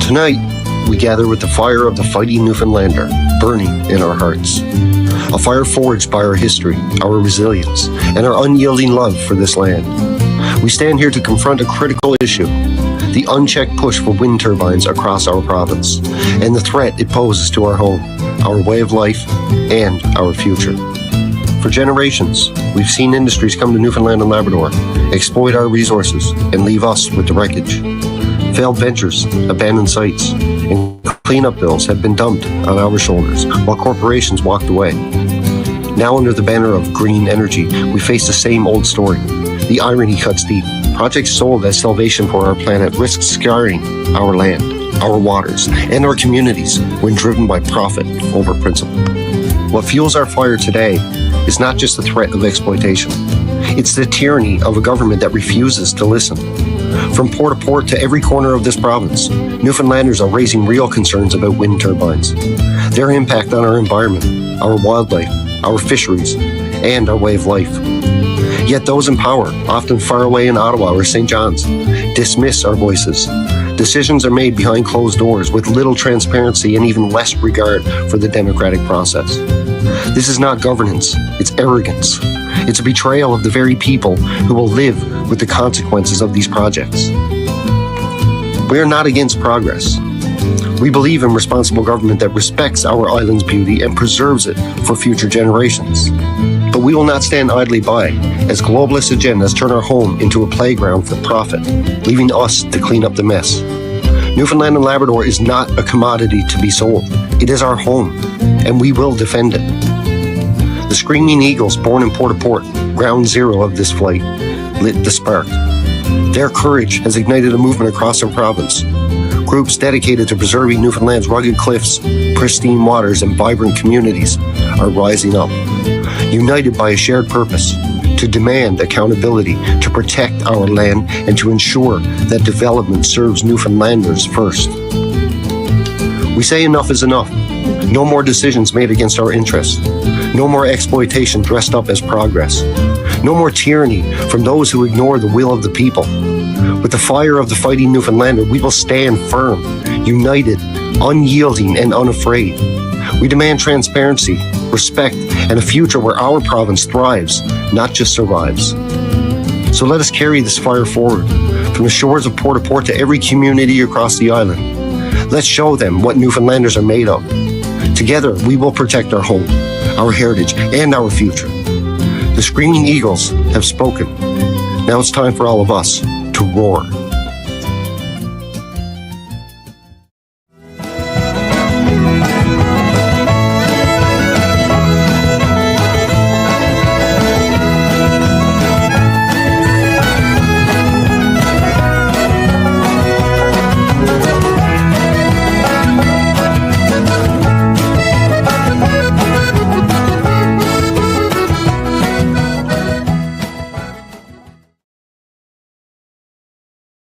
Tonight, we gather with the fire of the fighting Newfoundlander burning in our hearts. A fire forged by our history, our resilience, and our unyielding love for this land. We stand here to confront a critical issue, the unchecked push for wind turbines across our province, and the threat it poses to our home, our way of life, and our future. For generations, we've seen industries come to Newfoundland and Labrador, exploit our resources, and leave us with the wreckage. Failed ventures, abandoned sites, and cleanup bills have been dumped on our shoulders while corporations walked away. Now, under the banner of green energy, we face the same old story. The irony cuts deep. Projects sold as salvation for our planet risk scarring our land, our waters, and our communities when driven by profit over principle. What fuels our fire today is not just the threat of exploitation. It's the tyranny of a government that refuses to listen. From port to port to every corner of this province, Newfoundlanders are raising real concerns about wind turbines, their impact on our environment, our wildlife, our fisheries, and our way of life. Yet those in power, often far away in Ottawa or St. John's, dismiss our voices. Decisions are made behind closed doors with little transparency and even less regard for the democratic process. This is not governance, it's arrogance. It's a betrayal of the very people who will live with the consequences of these projects. We are not against progress. We believe in responsible government that respects our island's beauty and preserves it for future generations. But we will not stand idly by as globalist agendas turn our home into a playground for profit, leaving us to clean up the mess. Newfoundland and Labrador is not a commodity to be sold. It is our home, and we will defend it. The Screaming Eagles, born in Port, ground zero of this flight, lit the spark. Their courage has ignited a movement across our province. Groups dedicated to preserving Newfoundland's rugged cliffs, pristine waters, and vibrant communities are rising up, united by a shared purpose to demand accountability, to protect our land, and to ensure that development serves Newfoundlanders first. We say enough is enough. No more decisions made against our interests. No more exploitation dressed up as progress. No more tyranny from those who ignore the will of the people. With the fire of the fighting Newfoundlander, we will stand firm, united, unyielding, and unafraid. We demand transparency, respect, and a future where our province thrives, not just survives. So let us carry this fire forward, from the shores of Port to every community across the island. Let's show them what Newfoundlanders are made of. Together, we will protect our home, our heritage, and our future. The Screaming Eagles have spoken. Now it's time for all of us to roar.